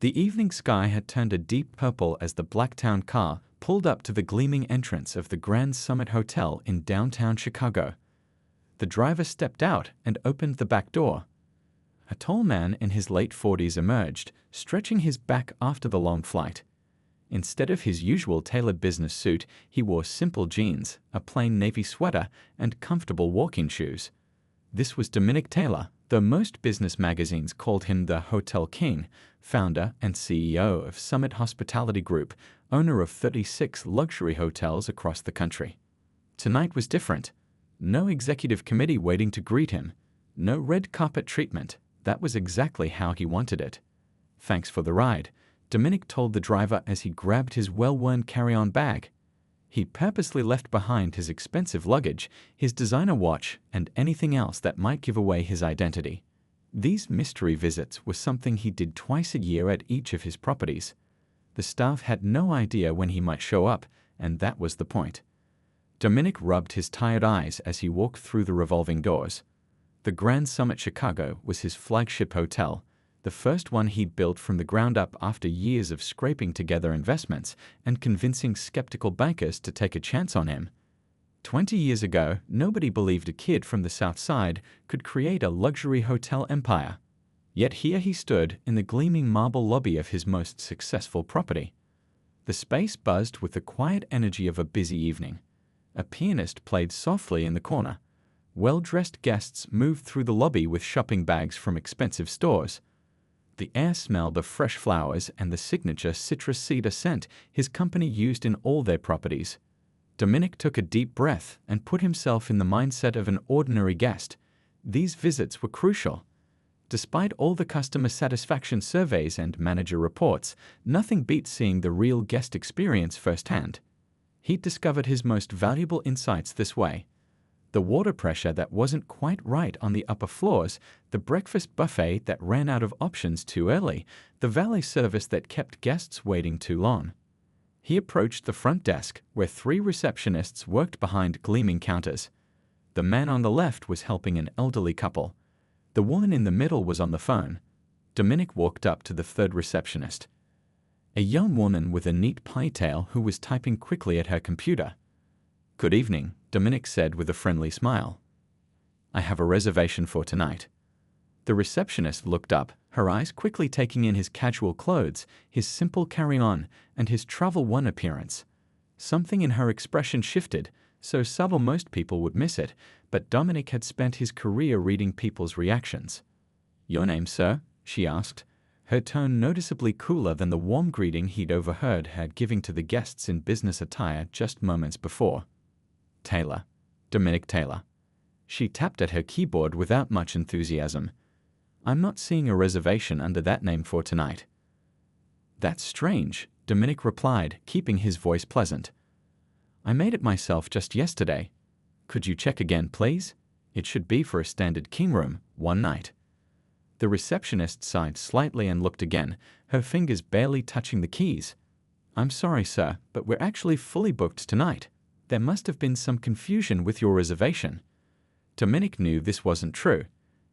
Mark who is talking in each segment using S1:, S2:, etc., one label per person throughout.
S1: The evening sky had turned a deep purple as the Blacktown car pulled up to the gleaming entrance of the Grand Summit Hotel in downtown Chicago. The driver stepped out and opened the back door. A tall man in his late 40s emerged, stretching his back after the long flight. Instead of his usual tailored business suit, he wore simple jeans, a plain navy sweater, and comfortable walking shoes. This was Dominic Taylor, though most business magazines called him the Hotel King, founder and CEO of Summit Hospitality Group, owner of 36 luxury hotels across the country. Tonight was different. No executive committee waiting to greet him. No red carpet treatment. That was exactly how he wanted it. "Thanks for the ride," Dominic told the driver as he grabbed his well-worn carry-on bag. He purposely left behind his expensive luggage, his designer watch, and anything else that might give away his identity. These mystery visits were something he did twice a year at each of his properties. The staff had no idea when he might show up, and that was the point. Dominic rubbed his tired eyes as he walked through the revolving doors. The Grand Summit Chicago was his flagship hotel, the first one he'd built from the ground up after years of scraping together investments and convincing skeptical bankers to take a chance on him. 20 years ago, nobody believed a kid from the South Side could create a luxury hotel empire. Yet here he stood in the gleaming marble lobby of his most successful property. The space buzzed with the quiet energy of a busy evening. A pianist played softly in the corner. Well-dressed guests moved through the lobby with shopping bags from expensive stores. The air smelled of fresh flowers and the signature citrus cedar scent his company used in all their properties. Dominic took a deep breath and put himself in the mindset of an ordinary guest. These visits were crucial. Despite all the customer satisfaction surveys and manager reports, nothing beats seeing the real guest experience firsthand. He'd discovered his most valuable insights this way. The water pressure that wasn't quite right on the upper floors, the breakfast buffet that ran out of options too early, the valet service that kept guests waiting too long. He approached the front desk, where 3 receptionists worked behind gleaming counters. The man on the left was helping an elderly couple. The woman in the middle was on the phone. Dominic walked up to the third receptionist, a young woman with a neat ponytail who was typing quickly at her computer. "Good evening," Dominic said with a friendly smile. "I have a reservation for tonight." The receptionist looked up, her eyes quickly taking in his casual clothes, his simple carry-on, and his travel-one appearance. Something in her expression shifted, so subtle most people would miss it, but Dominic had spent his career reading people's reactions. "Your name, sir?" she asked, her tone noticeably cooler than the warm greeting he'd overheard her giving to the guests in business attire just moments before. "Taylor. Dominic Taylor." She tapped at her keyboard without much enthusiasm. "I'm not seeing a reservation under that name for tonight." "That's strange," Dominic replied, keeping his voice pleasant. "I made it myself just yesterday. Could you check again, please? It should be for a standard king room, one night." The receptionist sighed slightly and looked again, her fingers barely touching the keys. "I'm sorry, sir, but we're actually fully booked tonight. There must have been some confusion with your reservation." Dominic knew this wasn't true.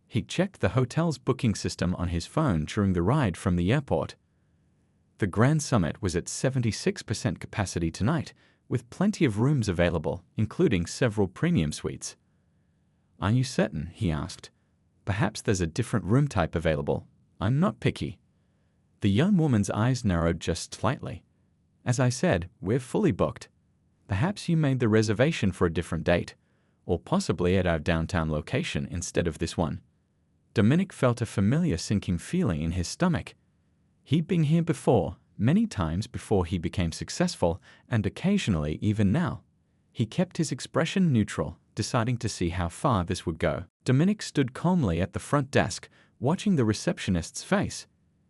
S1: He checked the hotel's booking system on his phone during the ride from the airport. The Grand Summit was at 76% capacity tonight, with plenty of rooms available, including several premium suites. "Are you certain?" he asked. "Perhaps there's a different room type available. I'm not picky." The young woman's eyes narrowed just slightly. "As I said, we're fully booked. Perhaps you made the reservation for a different date, or possibly at our downtown location instead of this one." Dominic felt a familiar sinking feeling in his stomach. He'd been here before, many times before he became successful, and occasionally even now. He kept his expression neutral, deciding to see how far this would go. Dominic stood calmly at the front desk, watching the receptionist's face.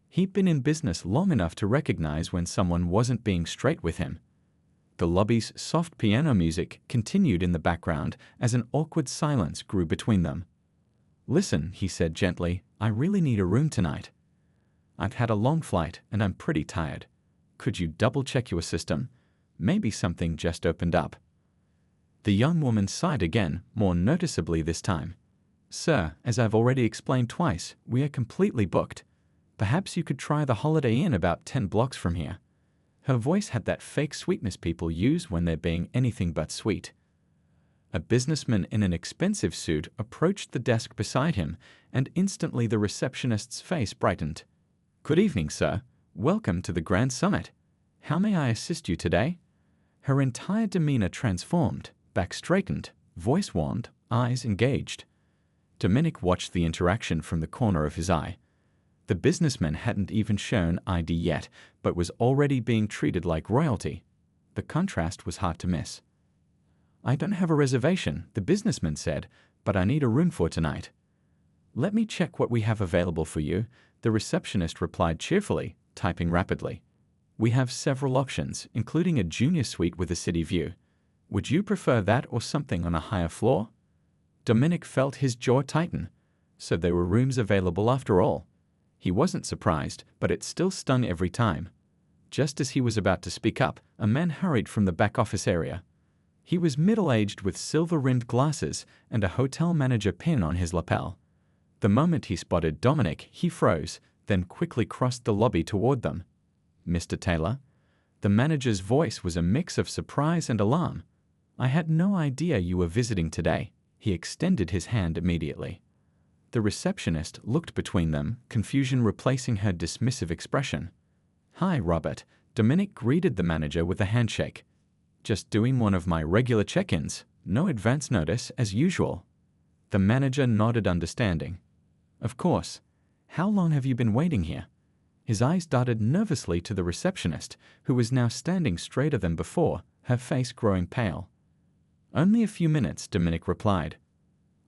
S1: He'd been in business long enough to recognize when someone wasn't being straight with him. The lobby's soft piano music continued in the background as an awkward silence grew between them. "Listen," he said gently, "I really need a room tonight. I've had a long flight and I'm pretty tired. Could you double-check your system? Maybe something just opened up." The young woman sighed again, more noticeably this time. "Sir, as I've already explained twice, we are completely booked. Perhaps you could try the Holiday Inn about 10 blocks from here. Her voice had that fake sweetness people use when they're being anything but sweet. A businessman in an expensive suit approached the desk beside him, and instantly the receptionist's face brightened. "Good evening, sir. Welcome to the Grand Summit. How may I assist you today?" Her entire demeanor transformed, back straightened, voice warmed, eyes engaged. Dominic watched the interaction from the corner of his eye. The businessman hadn't even shown ID yet, but was already being treated like royalty. The contrast was hard to miss. "I don't have a reservation," the businessman said, "but I need a room for tonight." "Let me check what we have available for you," the receptionist replied cheerfully, typing rapidly. "We have several options, including a junior suite with a city view. Would you prefer that or something on a higher floor?" Dominic felt his jaw tighten. So there were rooms available after all. He wasn't surprised, but it still stung every time. Just as he was about to speak up, a man hurried from the back office area. He was middle-aged with silver-rimmed glasses and a hotel manager pin on his lapel. The moment he spotted Dominic, he froze, then quickly crossed the lobby toward them. "Mr. Taylor?" The manager's voice was a mix of surprise and alarm. "I had no idea you were visiting today." He extended his hand immediately. The receptionist looked between them, confusion replacing her dismissive expression. "Hi, Robert." Dominic greeted the manager with a handshake. "Just doing one of my regular check-ins. No advance notice, as usual." The manager nodded understanding. "Of course. How long have you been waiting here?" His eyes darted nervously to the receptionist, who was now standing straighter than before, her face growing pale. "Only a few minutes," Dominic replied.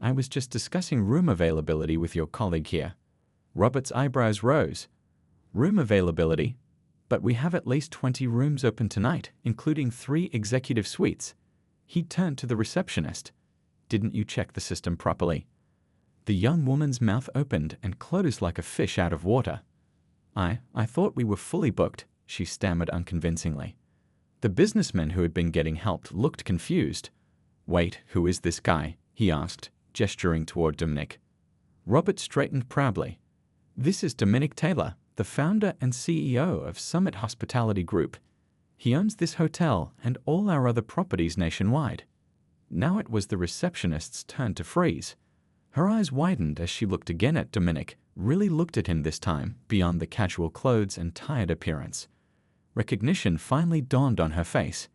S1: "I was just discussing room availability with your colleague here." Robert's eyebrows rose. "Room availability? But we have at least 20 rooms open tonight, including 3 executive suites." He turned to the receptionist. "Didn't you check the system properly?" The young woman's mouth opened and closed like a fish out of water. I thought we were fully booked," she stammered unconvincingly. The businessman who had been getting help looked confused. "Wait, who is this guy?" he asked, gesturing toward Dominic. Robert straightened proudly. "This is Dominic Taylor, the founder and CEO of Summit Hospitality Group. He owns this hotel and all our other properties nationwide." Now it was the receptionist's turn to freeze. Her eyes widened as she looked again at Dominic, really looked at him this time, beyond the casual clothes and tired appearance. Recognition finally dawned on her face.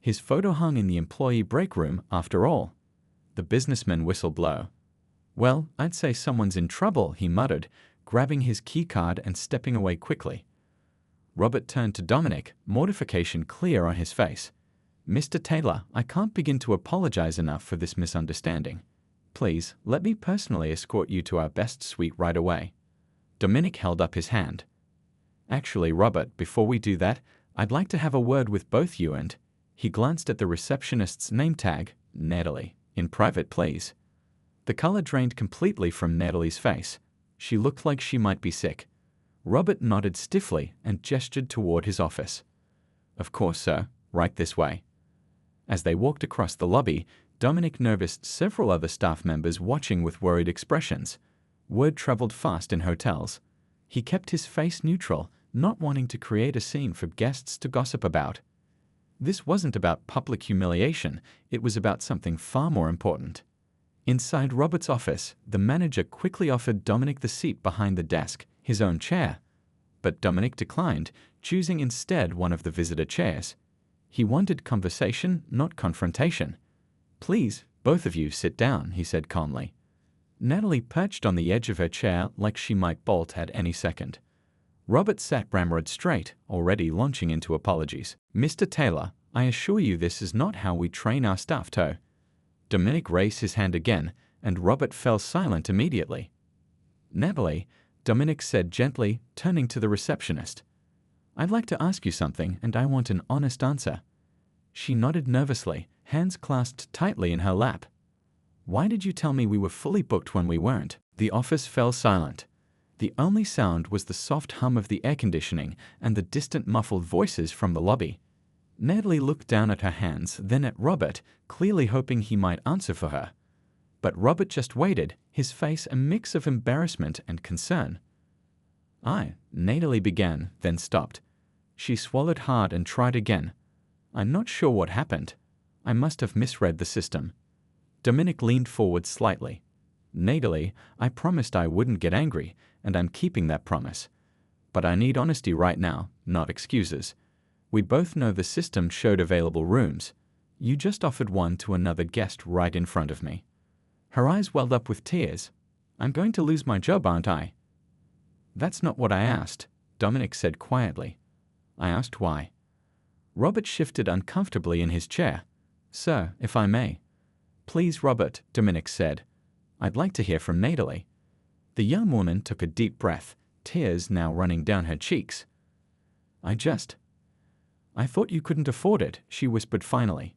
S1: His photo hung in the employee break room, after all. The businessman whistled low. "Well, I'd say someone's in trouble," he muttered, grabbing his keycard and stepping away quickly. Robert turned to Dominic, mortification clear on his face. "Mr. Taylor, I can't begin to apologize enough for this misunderstanding. Please, let me personally escort you to our best suite right away." Dominic held up his hand. "Actually, Robert, before we do that, I'd like to have a word with both you and—" He glanced at the receptionist's name tag, Natalie. "In private, please." The color drained completely from Natalie's face. She looked like she might be sick. Robert nodded stiffly and gestured toward his office. "Of course, sir. Right this way." As they walked across the lobby, Dominic noticed several other staff members watching with worried expressions. Word traveled fast in hotels. He kept his face neutral, not wanting to create a scene for guests to gossip about. This wasn't about public humiliation, it was about something far more important. Inside Robert's office, the manager quickly offered Dominic the seat behind the desk, his own chair. But Dominic declined, choosing instead one of the visitor chairs. He wanted conversation, not confrontation. "Please, both of you sit down," he said calmly. Natalie perched on the edge of her chair like she might bolt at any second. Robert sat ramrod straight, already launching into apologies. "Mr. Taylor, I assure you this is not how we train our staff to." Dominic raised his hand again, and Robert fell silent immediately. "Natalie," Dominic said gently, turning to the receptionist. "I'd like to ask you something, and I want an honest answer." She nodded nervously, hands clasped tightly in her lap. "Why did you tell me we were fully booked when we weren't?" The office fell silent. The only sound was the soft hum of the air conditioning and the distant muffled voices from the lobby. Natalie looked down at her hands, then at Robert, clearly hoping he might answer for her. But Robert just waited, his face a mix of embarrassment and concern. Natalie began, then stopped. She swallowed hard and tried again. I'm not sure what happened. I must have misread the system. Dominic leaned forward slightly. Natalie, I promised I wouldn't get angry, and I'm keeping that promise. But I need honesty right now, not excuses. We both know the system showed available rooms. You just offered one to another guest right in front of me. Her eyes welled up with tears. I'm going to lose my job, aren't I? That's not what I asked, Dominic said quietly. I asked why. Robert shifted uncomfortably in his chair. Sir, if I may. Please, Robert, Dominic said. I'd like to hear from Natalie. The young woman took a deep breath, tears now running down her cheeks. I thought you couldn't afford it, she whispered finally.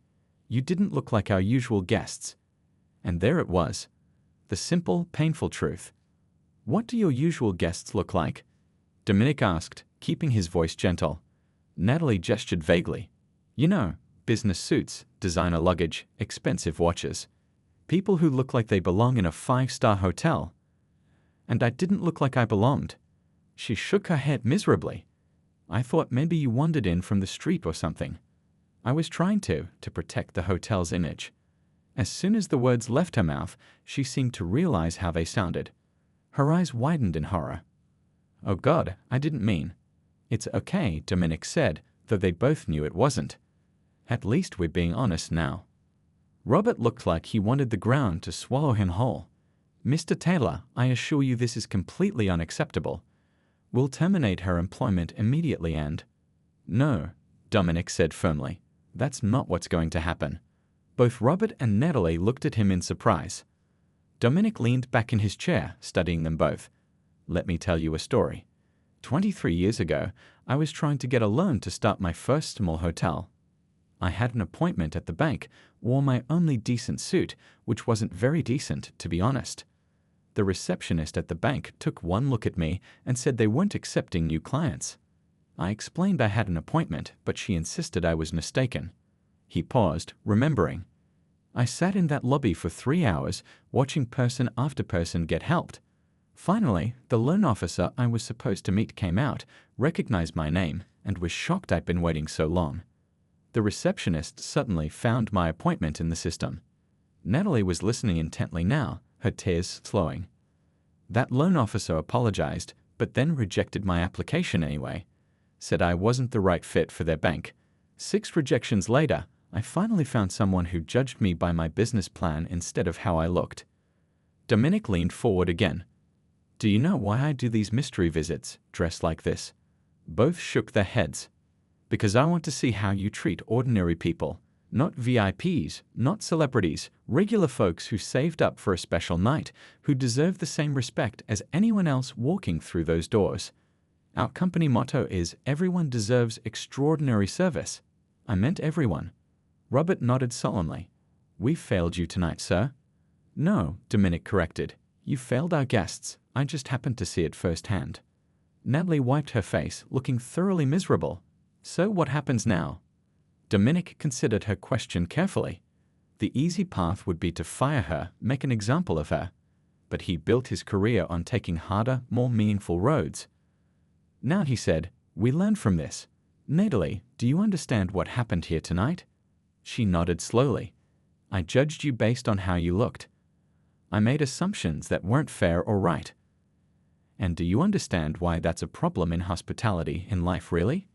S1: You didn't look like our usual guests. And there it was. The simple, painful truth. What do your usual guests look like? Dominic asked, keeping his voice gentle. Natalie gestured vaguely. You know, business suits, designer luggage, expensive watches. People who look like they belong in a 5-star hotel. And I didn't look like I belonged. She shook her head miserably. I thought maybe you wandered in from the street or something. I was trying to protect the hotel's image. As soon as the words left her mouth, she seemed to realize how they sounded. Her eyes widened in horror. Oh God, I didn't mean. It's okay, Dominic said, though they both knew it wasn't. At least we're being honest now. Robert looked like he wanted the ground to swallow him whole. Mr. Taylor, I assure you this is completely unacceptable. We'll terminate her employment immediately and… No, Dominic said firmly. That's not what's going to happen. Both Robert and Natalie looked at him in surprise. Dominic leaned back in his chair, studying them both. Let me tell you a story. 23 years ago, I was trying to get a loan to start my first small hotel. I had an appointment at the bank, wore my only decent suit, which wasn't very decent, to be honest. The receptionist at the bank took one look at me and said they weren't accepting new clients. I explained I had an appointment, but she insisted I was mistaken. He paused, remembering. I sat in that lobby for 3 hours, watching person after person get helped. Finally, the loan officer I was supposed to meet came out, recognized my name, and was shocked I'd been waiting so long. The receptionist suddenly found my appointment in the system. Natalie was listening intently now, her tears flowing. That loan officer apologized, but then rejected my application anyway. Said I wasn't the right fit for their bank. 6 rejections later, I finally found someone who judged me by my business plan instead of how I looked. Dominic leaned forward again. Do you know why I do these mystery visits, dressed like this? Both shook their heads. Because I want to see how you treat ordinary people. Not VIPs, not celebrities, regular folks who saved up for a special night, who deserve the same respect as anyone else walking through those doors. Our company motto is, everyone deserves extraordinary service. I meant everyone. Robert nodded solemnly. We failed you tonight, sir. No, Dominic corrected. You failed our guests. I just happened to see it firsthand. Natalie wiped her face, looking thoroughly miserable. So what happens now? Dominic considered her question carefully. The easy path would be to fire her, make an example of her. But he built his career on taking harder, more meaningful roads. Now, he said, we learn from this. Natalie, do you understand what happened here tonight? She nodded slowly. I judged you based on how you looked. I made assumptions that weren't fair or right. And do you understand why that's a problem in hospitality in life, really?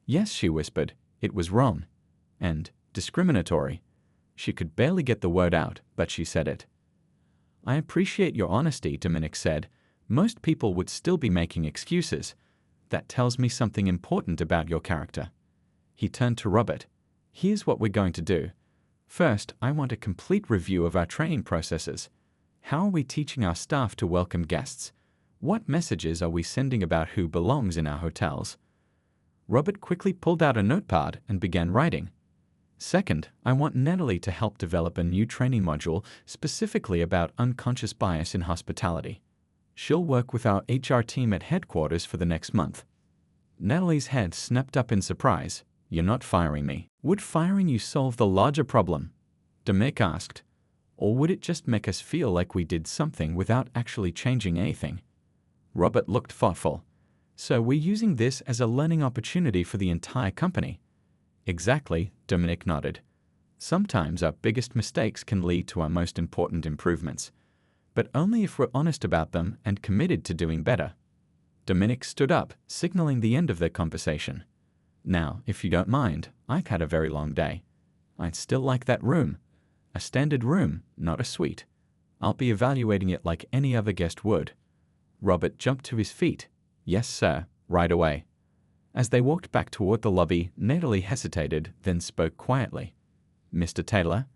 S1: Yes, she whispered. It was wrong. And discriminatory. She could barely get the word out, but she said it. I appreciate your honesty, Dominic said. Most people would still be making excuses. That tells me something important about your character. He turned to Robert. Here's what we're going to do. First, I want a complete review of our training processes. How are we teaching our staff to welcome guests? What messages are we sending about who belongs in our hotels? Robert quickly pulled out a notepad and began writing. Second, I want Natalie to help develop a new training module specifically about unconscious bias in hospitality. She'll work with our HR team at headquarters for the next month. Natalie's head snapped up in surprise. You're not firing me. Would firing you solve the larger problem? Dominic asked. Or would it just make us feel like we did something without actually changing anything? Robert looked thoughtful. So we're using this as a learning opportunity for the entire company. Exactly, Dominic nodded. Sometimes our biggest mistakes can lead to our most important improvements, but only if we're honest about them and committed to doing better. Dominic stood up, signaling the end of their conversation. Now, if you don't mind, I've had a very long day. I'd still like that room. A standard room, not a suite. I'll be evaluating it like any other guest would. Robert jumped to his feet. Yes, sir, right away. As they walked back toward the lobby, Natalie hesitated, then spoke quietly. Mr. Taylor,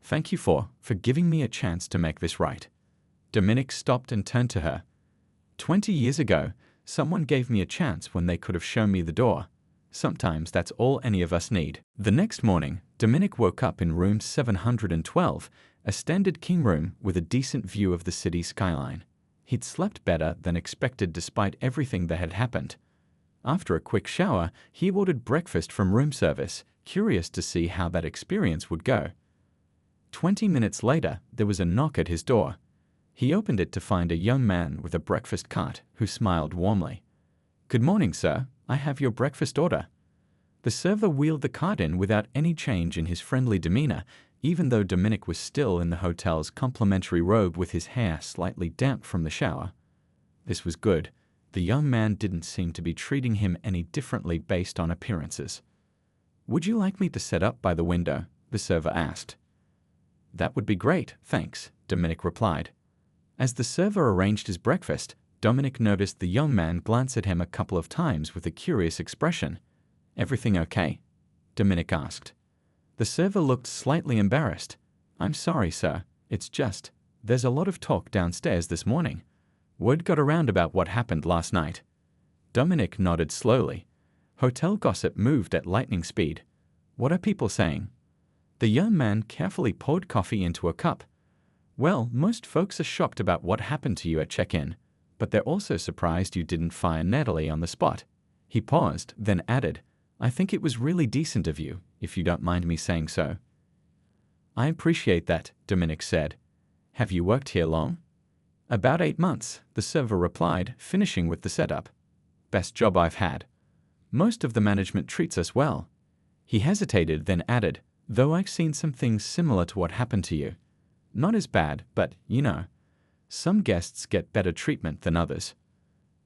S1: thank you for giving me a chance to make this right. Dominic stopped and turned to her. 20 years ago, someone gave me a chance when they could have shown me the door. Sometimes that's all any of us need. The next morning, Dominic woke up in room 712, a standard king room with a decent view of the city skyline. He'd slept better than expected despite everything that had happened. After a quick shower, he ordered breakfast from room service, curious to see how that experience would go. 20 minutes later, there was a knock at his door. He opened it to find a young man with a breakfast cart who smiled warmly. Good morning, sir. I have your breakfast order. The server wheeled the cart in without any change in his friendly demeanor, even though Dominic was still in the hotel's complimentary robe with his hair slightly damp from the shower. This was good. The young man didn't seem to be treating him any differently based on appearances. Would you like me to set up by the window? The server asked. That would be great, thanks, Dominic replied. As the server arranged his breakfast, Dominic noticed the young man glance at him a couple of times with a curious expression. Everything okay? Dominic asked. The server looked slightly embarrassed. I'm sorry, sir. It's just, there's a lot of talk downstairs this morning. Word got around about what happened last night. Dominic nodded slowly. Hotel gossip moved at lightning speed. What are people saying? The young man carefully poured coffee into a cup. Well, most folks are shocked about what happened to you at check-in, but they're also surprised you didn't fire Natalie on the spot. He paused, then added, I think it was really decent of you, if you don't mind me saying so. I appreciate that, Dominic said. Have you worked here long? About 8 months, the server replied, finishing with the setup. Best job I've had. Most of the management treats us well. He hesitated, then added, though I've seen some things similar to what happened to you. Not as bad, but, you know, some guests get better treatment than others.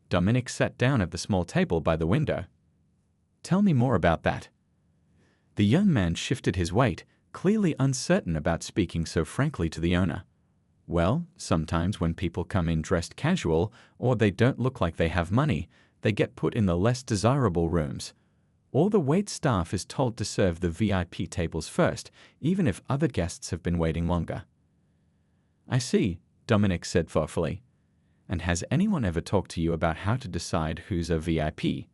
S1: Dominic sat down at the small table by the window. Tell me more about that. The young man shifted his weight, clearly uncertain about speaking so frankly to the owner. Well, sometimes when people come in dressed casual, or they don't look like they have money, they get put in the less desirable rooms. All the wait staff is told to serve the VIP tables first, even if other guests have been waiting longer. I see, Dominic said thoughtfully. And has anyone ever talked to you about how to decide who's a VIP?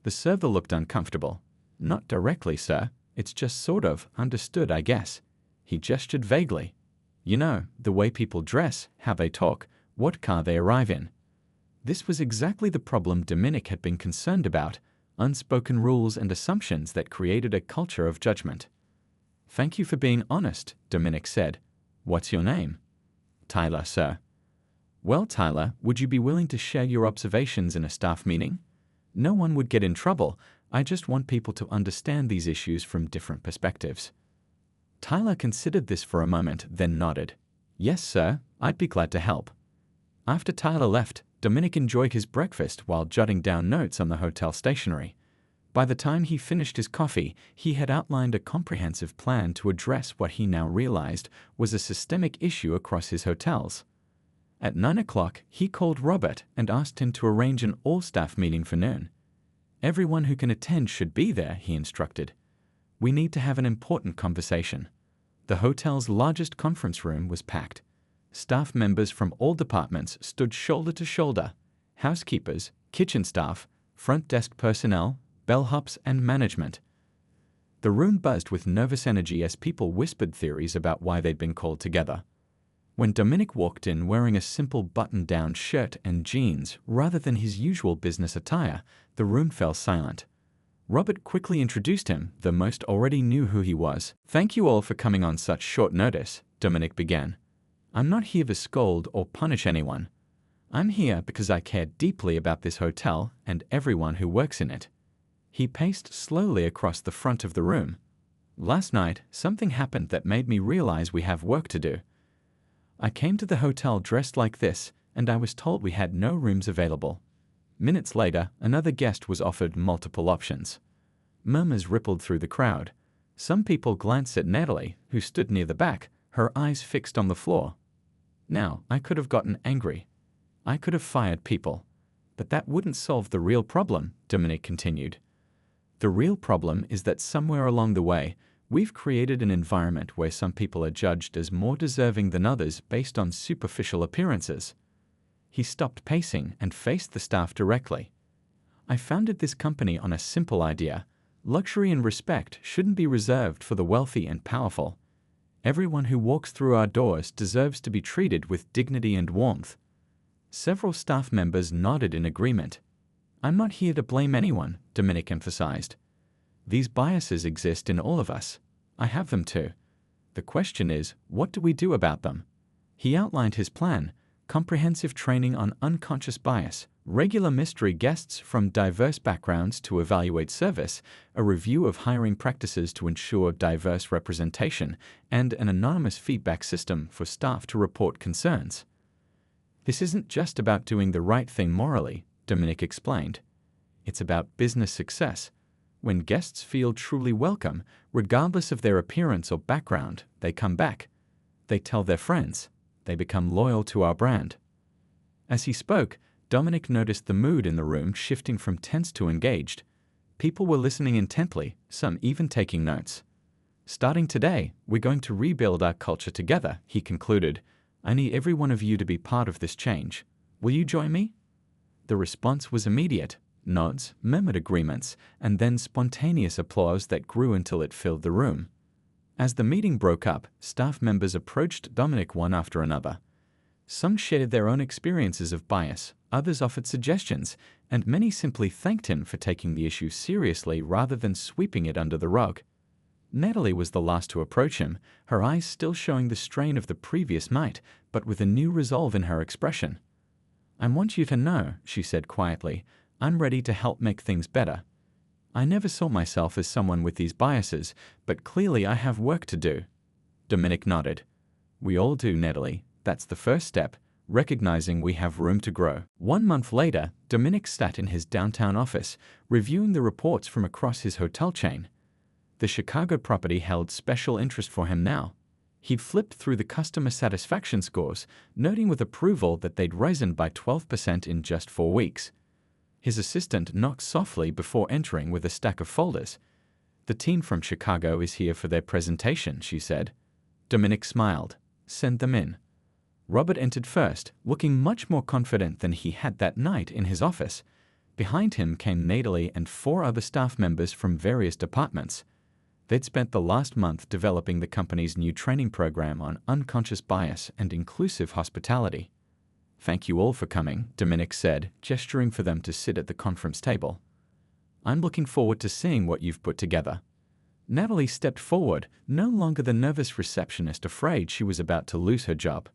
S1: The server looked uncomfortable. Not directly, sir. It's just sort of understood, I guess. He gestured vaguely. You know, the way people dress, how they talk, what car they arrive in. This was exactly the problem Dominic had been concerned about, unspoken rules and assumptions that created a culture of judgment. Thank you for being honest, Dominic said. What's your name? Tyler, sir. Well, Tyler, would you be willing to share your observations in a staff meeting? No one would get in trouble. I just want people to understand these issues from different perspectives. Tyler considered this for a moment, then nodded. Yes, sir, I'd be glad to help. After Tyler left, Dominic enjoyed his breakfast while jotting down notes on the hotel stationery. By the time he finished his coffee, he had outlined a comprehensive plan to address what he now realized was a systemic issue across his hotels. At 9 o'clock, he called Robert and asked him to arrange an all-staff meeting for noon. Everyone who can attend should be there, he instructed. We need to have an important conversation. The hotel's largest conference room was packed. Staff members from all departments stood shoulder to shoulder. Housekeepers, kitchen staff, front desk personnel, bellhops, and management. The room buzzed with nervous energy as people whispered theories about why they'd been called together. When Dominic walked in wearing a simple button-down shirt and jeans rather than his usual business attire, the room fell silent. Robert quickly introduced him, though most already knew who he was. Thank you all for coming on such short notice, Dominic began. I'm not here to scold or punish anyone. I'm here because I care deeply about this hotel and everyone who works in it. He paced slowly across the front of the room. Last night, something happened that made me realize we have work to do. I came to the hotel dressed like this, and I was told we had no rooms available. Minutes later, another guest was offered multiple options. Murmurs rippled through the crowd. Some people glanced at Natalie, who stood near the back, her eyes fixed on the floor. Now, I could have gotten angry. I could have fired people. But that wouldn't solve the real problem, Dominic continued. The real problem is that somewhere along the way, we've created an environment where some people are judged as more deserving than others based on superficial appearances. He stopped pacing and faced the staff directly. I founded this company on a simple idea. Luxury and respect shouldn't be reserved for the wealthy and powerful. Everyone who walks through our doors deserves to be treated with dignity and warmth. Several staff members nodded in agreement. I'm not here to blame anyone, Dominic emphasized. These biases exist in all of us. I have them too. The question is, what do we do about them? He outlined his plan: comprehensive training on unconscious bias, regular mystery guests from diverse backgrounds to evaluate service, a review of hiring practices to ensure diverse representation, and an anonymous feedback system for staff to report concerns. This isn't just about doing the right thing morally, Dominic explained. It's about business success. When guests feel truly welcome, regardless of their appearance or background, they come back. They tell their friends. They become loyal to our brand. As he spoke, Dominic noticed the mood in the room shifting from tense to engaged. People were listening intently, some even taking notes. Starting today, we're going to rebuild our culture together, he concluded. I need every one of you to be part of this change. Will you join me? The response was immediate. Nods, murmured agreements, and then spontaneous applause that grew until it filled the room. As the meeting broke up, staff members approached Dominic one after another. Some shared their own experiences of bias, others offered suggestions, and many simply thanked him for taking the issue seriously rather than sweeping it under the rug. Natalie was the last to approach him, her eyes still showing the strain of the previous night, but with a new resolve in her expression. I want you to know, she said quietly, I'm ready to help make things better. I never saw myself as someone with these biases, but clearly I have work to do. Dominic nodded. We all do, Natalie. That's the first step, recognizing we have room to grow. 1 month later, Dominic sat in his downtown office, reviewing the reports from across his hotel chain. The Chicago property held special interest for him now. He'd flipped through the customer satisfaction scores, noting with approval that they'd risen by 12% in just 4 weeks. His assistant knocked softly before entering with a stack of folders. The team from Chicago is here for their presentation, she said. Dominic smiled. Send them in. Robert entered first, looking much more confident than he had that night in his office. Behind him came Natalie and 4 other staff members from various departments. They'd spent the last month developing the company's new training program on unconscious bias and inclusive hospitality. Thank you all for coming, Dominic said, gesturing for them to sit at the conference table. I'm looking forward to seeing what you've put together. Natalie stepped forward, no longer the nervous receptionist afraid she was about to lose her job.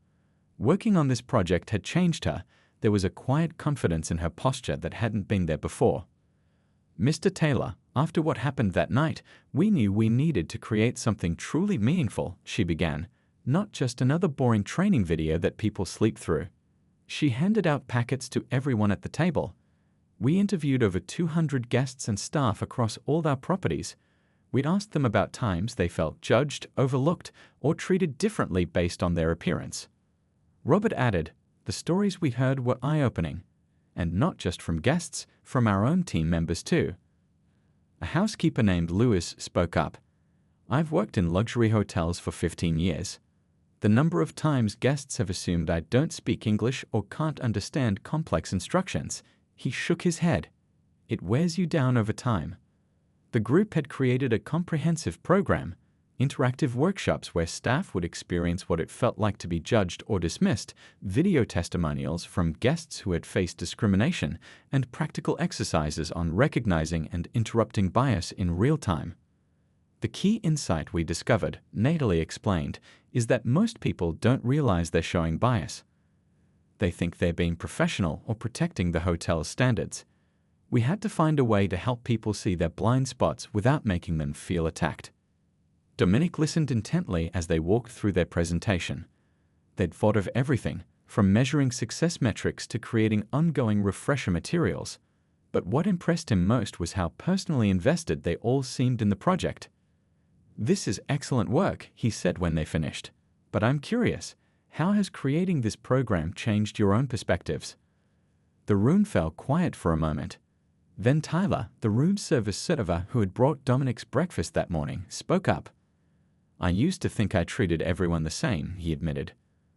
S1: Working on this project had changed her. There was a quiet confidence in her posture that hadn't been there before. Mr. Taylor, after what happened that night, we knew we needed to create something truly meaningful, she began, not just another boring training video that people sleep through. She handed out packets to everyone at the table. We interviewed over 200 guests and staff across all our properties. We'd asked them about times they felt judged, overlooked, or treated differently based on their appearance. Robert added, the stories we heard were eye-opening. And not just from guests, from our own team members too. A housekeeper named Lewis spoke up. I've worked in luxury hotels for 15 years. The number of times guests have assumed I don't speak English or can't understand complex instructions. He shook his head. It wears you down over time. The group had created a comprehensive program, interactive workshops where staff would experience what it felt like to be judged or dismissed, video testimonials from guests who had faced discrimination, and practical exercises on recognizing and interrupting bias in real time. The key insight we discovered, Natalie explained, is that most people don't realize they're showing bias. They think they're being professional or protecting the hotel's standards. We had to find a way to help people see their blind spots without making them feel attacked. Dominic listened intently as they walked through their presentation. They'd thought of everything, from measuring success metrics to creating ongoing refresher materials. But what impressed him most was how personally invested they all seemed in the project. "This is excellent work," he said when they finished. "But I'm curious, how has creating this program changed your own perspectives?" The room fell quiet for a moment. Then Tyler, the room service server who had brought Dominic's breakfast that morning, spoke up. "I used to think I treated everyone the same," he admitted.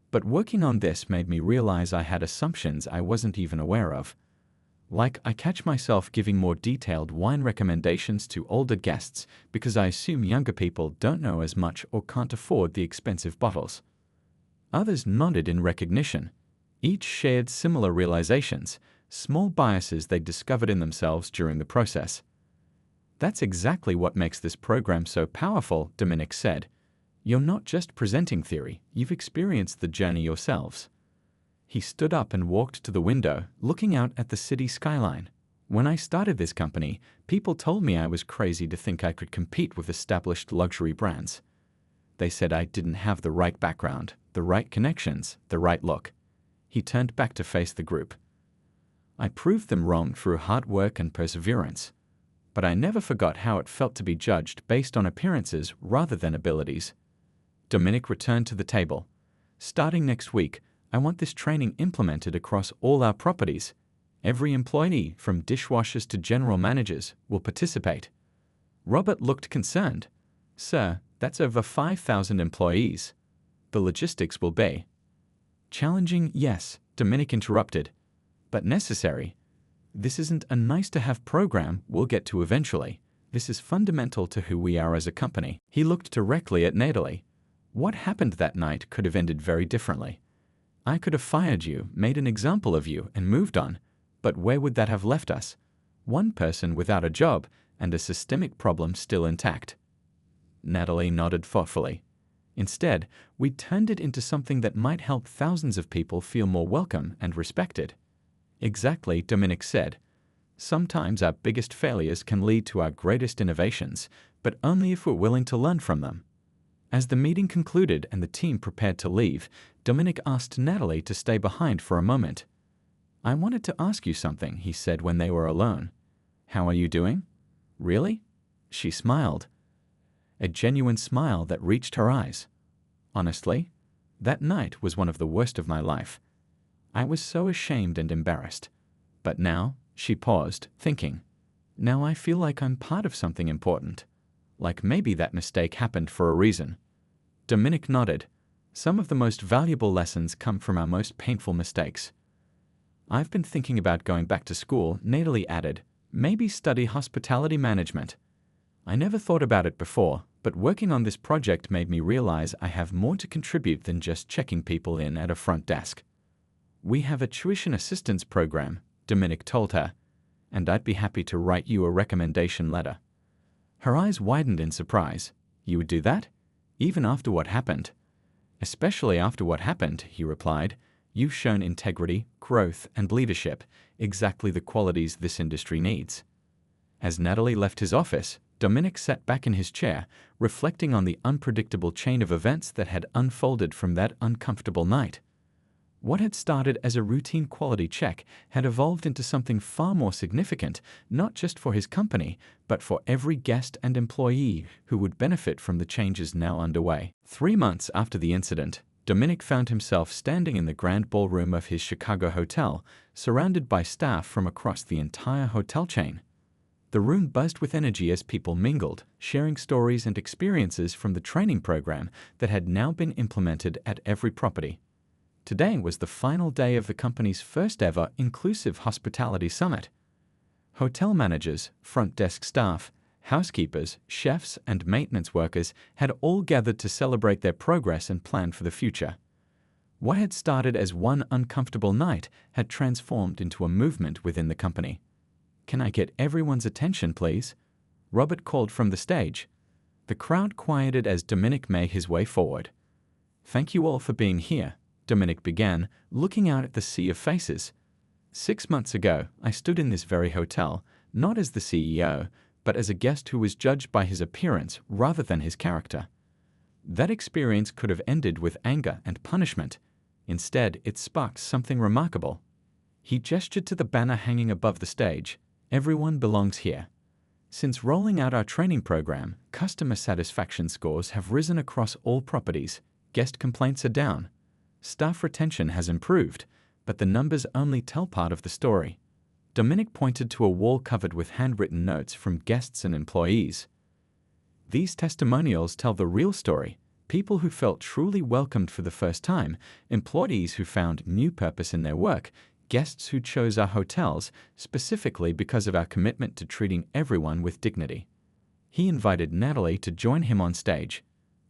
S1: "But working on this made me realize I had assumptions I wasn't even aware of. Like, I catch myself giving more detailed wine recommendations to older guests because I assume younger people don't know as much or can't afford the expensive bottles." Others nodded in recognition. Each shared similar realizations, small biases they discovered in themselves during the process. "That's exactly what makes this program so powerful," Dominic said. "You're not just presenting theory, you've experienced the journey yourselves." He stood up and walked to the window, looking out at the city skyline. "When I started this company, people told me I was crazy to think I could compete with established luxury brands. They said I didn't have the right background, the right connections, the right look." He turned back to face the group. "I proved them wrong through hard work and perseverance. But I never forgot how it felt to be judged based on appearances rather than abilities." Dominic returned to the table. "Starting next week, I want this training implemented across all our properties. Every employee, from dishwashers to general managers, will participate." Robert looked concerned. "Sir, that's over 5,000 employees. The logistics will be..." "Challenging, yes," Dominic interrupted, "but necessary. This isn't a nice-to-have program we'll get to eventually. This is fundamental to who we are as a company." He looked directly at Natalie. "What happened that night could have ended very differently. I could have fired you, made an example of you, and moved on. But where would that have left us? One person without a job and a systemic problem still intact." Natalie nodded thoughtfully. "Instead, we turned it into something that might help thousands of people feel more welcome and respected." "Exactly," Dominic said. "Sometimes our biggest failures can lead to our greatest innovations, but only if we're willing to learn from them." As the meeting concluded and the team prepared to leave, Dominic asked Natalie to stay behind for a moment. "I wanted to ask you something," he said when they were alone. "How are you doing?" "Really?" She smiled. A genuine smile that reached her eyes. "Honestly, that night was one of the worst of my life. I was so ashamed and embarrassed. But now," she paused, thinking, "now I feel like I'm part of something important. Like maybe that mistake happened for a reason." Dominic nodded. "Some of the most valuable lessons come from our most painful mistakes." "I've been thinking about going back to school," Natalie added. "Maybe study hospitality management. I never thought about it before, but working on this project made me realize I have more to contribute than just checking people in at a front desk." "We have a tuition assistance program," Dominic told her, "and I'd be happy to write you a recommendation letter." Her eyes widened in surprise. "You would do that? Even after what happened?" "Especially after what happened," he replied. "You've shown integrity, growth, and leadership, exactly the qualities this industry needs." As Natalie left his office, Dominic sat back in his chair, reflecting on the unpredictable chain of events that had unfolded from that uncomfortable night. What had started as a routine quality check had evolved into something far more significant, not just for his company, but for every guest and employee who would benefit from the changes now underway. 3 months after the incident, Dominic found himself standing in the grand ballroom of his Chicago hotel, surrounded by staff from across the entire hotel chain. The room buzzed with energy as people mingled, sharing stories and experiences from the training program that had now been implemented at every property. Today was the final day of the company's first ever Inclusive Hospitality Summit. Hotel managers, front desk staff, housekeepers, chefs, and maintenance workers had all gathered to celebrate their progress and plan for the future. What had started as one uncomfortable night had transformed into a movement within the company. "Can I get everyone's attention, please?" Robert called from the stage. The crowd quieted as Dominic made his way forward. "Thank you all for being here," Dominic began, looking out at the sea of faces. 6 months ago, I stood in this very hotel, not as the CEO, but as a guest who was judged by his appearance rather than his character. That experience could have ended with anger and punishment. Instead, it sparked something remarkable. He gestured to the banner hanging above the stage. Everyone belongs here. Since rolling out our training program, customer satisfaction scores have risen across all properties. Guest complaints are down. Staff retention has improved, but the numbers only tell part of the story. Dominic pointed to a wall covered with handwritten notes from guests and employees. These testimonials tell the real story. People who felt truly welcomed for the first time, employees who found new purpose in their work, guests who chose our hotels specifically because of our commitment to treating everyone with dignity. He invited Natalie to join him on stage.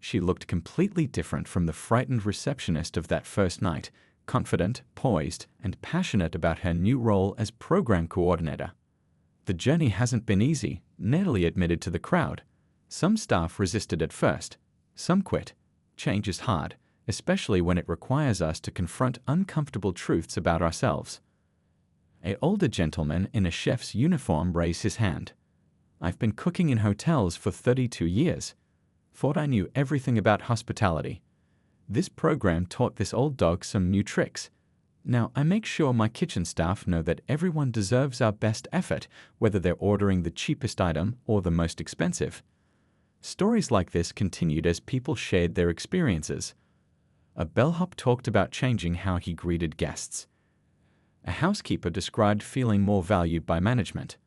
S1: She looked completely different from the frightened receptionist of that first night, confident, poised, and passionate about her new role as program coordinator. The journey hasn't been easy, Natalie admitted to the crowd. Some staff resisted at first. Some quit. Change is hard, especially when it requires us to confront uncomfortable truths about ourselves. An older gentleman in a chef's uniform raised his hand. I've been cooking in hotels for 32 years. Thought I knew everything about hospitality. This program taught this old dog some new tricks. Now I make sure my kitchen staff know that everyone deserves our best effort, whether they're ordering the cheapest item or the most expensive. Stories like this continued as people shared their experiences. A bellhop talked about changing how he greeted guests. A housekeeper described feeling more valued by management.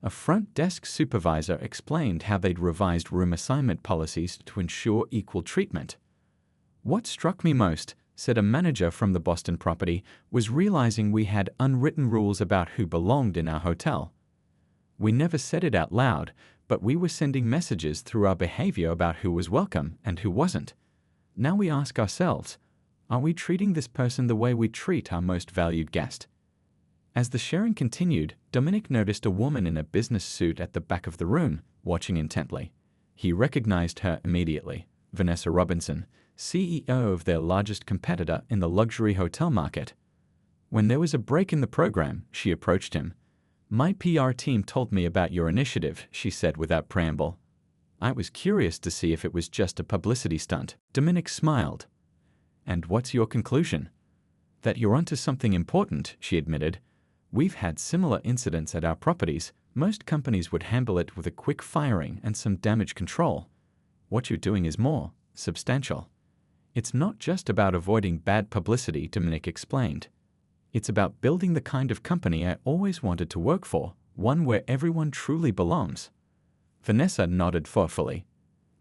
S1: A front desk supervisor explained how they'd revised room assignment policies to ensure equal treatment. What struck me most, said a manager from the Boston property, was realizing we had unwritten rules about who belonged in our hotel. We never said it out loud, but we were sending messages through our behavior about who was welcome and who wasn't. Now we ask ourselves, are we treating this person the way we treat our most valued guest? As the sharing continued, Dominic noticed a woman in a business suit at the back of the room, watching intently. He recognized her immediately, Vanessa Robinson, CEO of their largest competitor in the luxury hotel market. When there was a break in the program, she approached him. My PR team told me about your initiative, she said without preamble. I was curious to see if it was just a publicity stunt. Dominic smiled. And what's your conclusion? That you're onto something important, she admitted. We've had similar incidents at our properties. Most companies would handle it with a quick firing and some damage control. What you're doing is more substantial. It's not just about avoiding bad publicity, Dominic explained. It's about building the kind of company I always wanted to work for, one where everyone truly belongs. Vanessa nodded thoughtfully.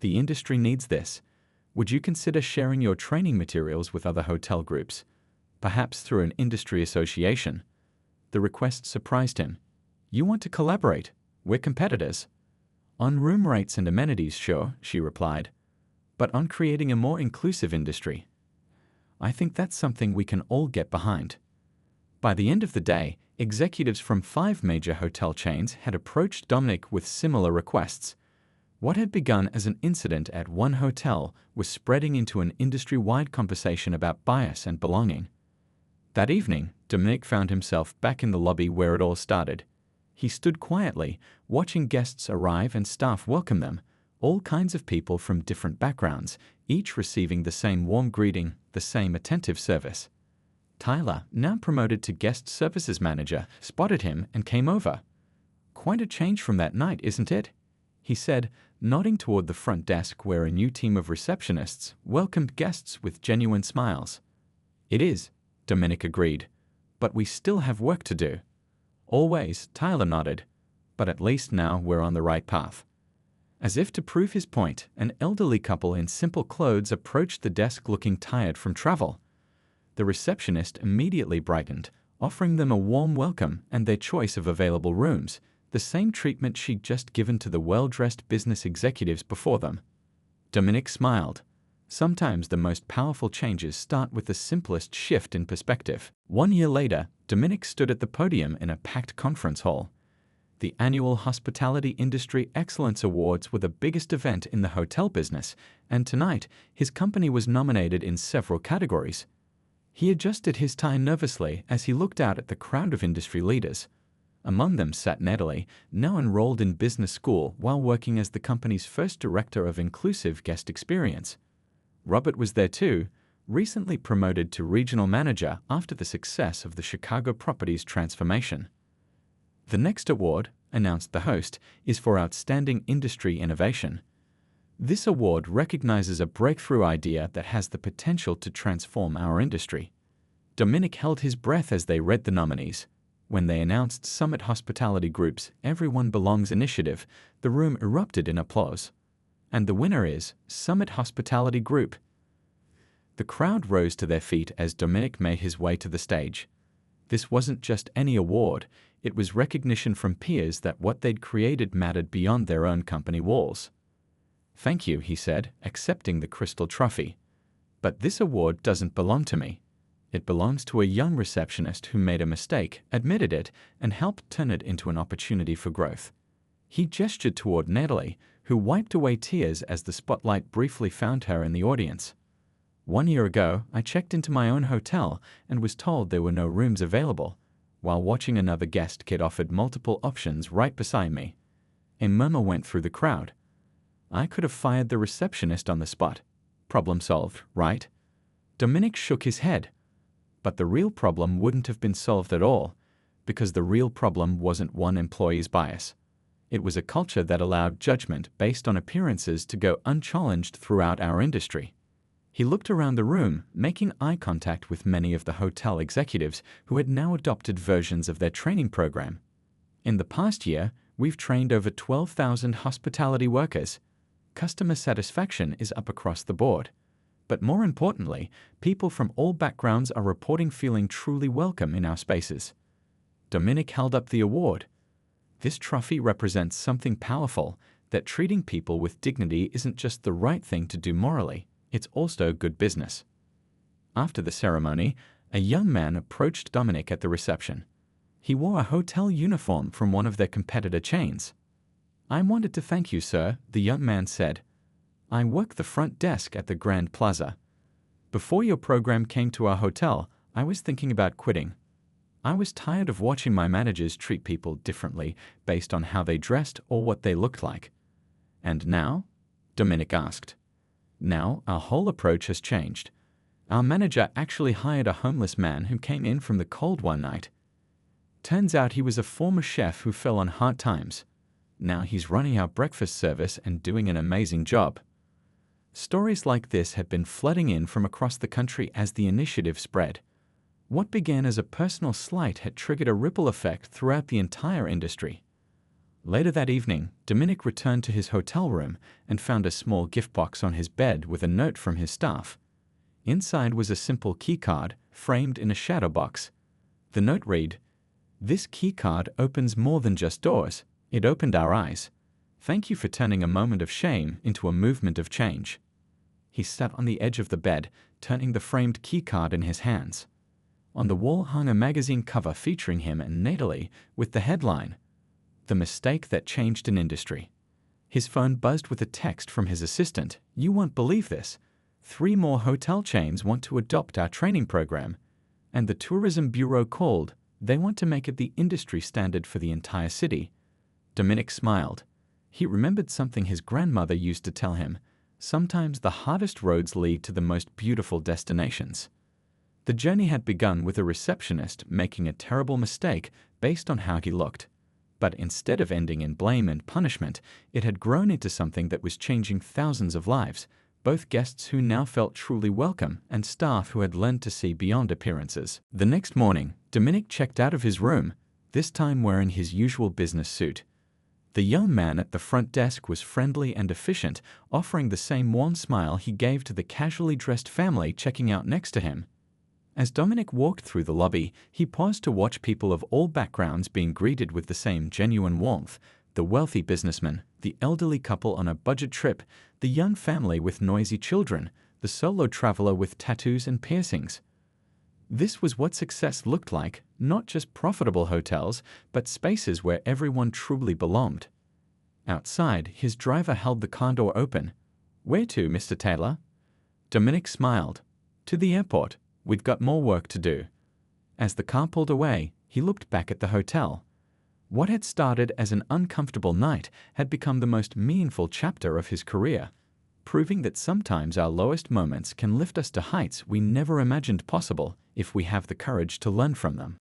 S1: The industry needs this. Would you consider sharing your training materials with other hotel groups? Perhaps through an industry association? The request surprised him. You want to collaborate? We're competitors. On room rates and amenities, sure, she replied. But on creating a more inclusive industry. I think that's something we can all get behind. By the end of the day, executives from 5 major hotel chains had approached Dominic with similar requests. What had begun as an incident at one hotel was spreading into an industry-wide conversation about bias and belonging. That evening, Dominic found himself back in the lobby where it all started. He stood quietly, watching guests arrive and staff welcome them, all kinds of people from different backgrounds, each receiving the same warm greeting, the same attentive service. Tyler, now promoted to guest services manager, spotted him and came over. Quite a change from that night, isn't it? He said, nodding toward the front desk where a new team of receptionists welcomed guests with genuine smiles. It is, Dominic agreed, but we still have work to do. Always, Tyler nodded, but at least now we're on the right path. As if to prove his point, an elderly couple in simple clothes approached the desk looking tired from travel. The receptionist immediately brightened, offering them a warm welcome and their choice of available rooms, the same treatment she'd just given to the well-dressed business executives before them. Dominic smiled. Sometimes the most powerful changes start with the simplest shift in perspective. 1 year later, Dominic stood at the podium in a packed conference hall. The annual Hospitality Industry Excellence Awards were the biggest event in the hotel business, and tonight his company was nominated in several categories. He adjusted his tie nervously as he looked out at the crowd of industry leaders. Among them sat Natalie, now enrolled in business school while working as the company's first director of inclusive guest experience. Robert was there too, recently promoted to regional manager after the success of the Chicago properties transformation. The next award, announced the host, is for Outstanding Industry Innovation. This award recognizes a breakthrough idea that has the potential to transform our industry. Dominic held his breath as they read the nominees. When they announced Summit Hospitality Group's Everyone Belongs initiative, the room erupted in applause. And the winner is Summit Hospitality Group. The crowd rose to their feet as Dominic made his way to the stage. This wasn't just any award, it was recognition from peers that what they'd created mattered beyond their own company walls. "Thank you," he said, accepting the crystal trophy. "But this award doesn't belong to me. It belongs to a young receptionist who made a mistake, admitted it, and helped turn it into an opportunity for growth." He gestured toward Natalie, who wiped away tears as the spotlight briefly found her in the audience. "1 year ago, I checked into my own hotel and was told there were no rooms available, while watching another guest get offered multiple options right beside me." A murmur went through the crowd. "I could have fired the receptionist on the spot. Problem solved, right?" Dominic shook his head. But the real problem wouldn't have been solved at all, because the real problem wasn't one employee's bias. It was a culture that allowed judgment based on appearances to go unchallenged throughout our industry. He looked around the room, making eye contact with many of the hotel executives who had now adopted versions of their training program. "In the past year, we've trained over 12,000 hospitality workers. Customer satisfaction is up across the board. But more importantly, people from all backgrounds are reporting feeling truly welcome in our spaces." Dominic held up the award. "This trophy represents something powerful, that treating people with dignity isn't just the right thing to do morally, it's also good business." After the ceremony, a young man approached Dominic at the reception. He wore a hotel uniform from one of their competitor chains. "I wanted to thank you, sir," the young man said. "I work the front desk at the Grand Plaza. Before your program came to our hotel, I was thinking about quitting. I was tired of watching my managers treat people differently based on how they dressed or what they looked like." "And now?" Dominic asked. "Now our whole approach has changed. Our manager actually hired a homeless man who came in from the cold one night. Turns out he was a former chef who fell on hard times. Now he's running our breakfast service and doing an amazing job." Stories like this had been flooding in from across the country as the initiative spread. What began as a personal slight had triggered a ripple effect throughout the entire industry. Later that evening, Dominic returned to his hotel room and found a small gift box on his bed with a note from his staff. Inside was a simple key card framed in a shadow box. The note read, "This key card opens more than just doors. It opened our eyes. Thank you for turning a moment of shame into a movement of change." He sat on the edge of the bed, turning the framed key card in his hands. On the wall hung a magazine cover featuring him and Natalie with the headline, "The Mistake That Changed an Industry." His phone buzzed with a text from his assistant. "You won't believe this. 3 more hotel chains want to adopt our training program. And the Tourism Bureau called. They want to make it the industry standard for the entire city." Dominic smiled. He remembered something his grandmother used to tell him. Sometimes the hardest roads lead to the most beautiful destinations. The journey had begun with a receptionist making a terrible mistake based on how he looked. But instead of ending in blame and punishment, it had grown into something that was changing thousands of lives, both guests who now felt truly welcome and staff who had learned to see beyond appearances. The next morning, Dominic checked out of his room, this time wearing his usual business suit. The young man at the front desk was friendly and efficient, offering the same warm smile he gave to the casually dressed family checking out next to him. As Dominic walked through the lobby, he paused to watch people of all backgrounds being greeted with the same genuine warmth: the wealthy businessman, the elderly couple on a budget trip, the young family with noisy children, the solo traveler with tattoos and piercings. This was what success looked like, not just profitable hotels, but spaces where everyone truly belonged. Outside, his driver held the car door open. "Where to, Mr. Taylor?" Dominic smiled. "To the airport. We've got more work to do." As the car pulled away, he looked back at the hotel. What had started as an uncomfortable night had become the most meaningful chapter of his career, proving that sometimes our lowest moments can lift us to heights we never imagined possible if we have the courage to learn from them.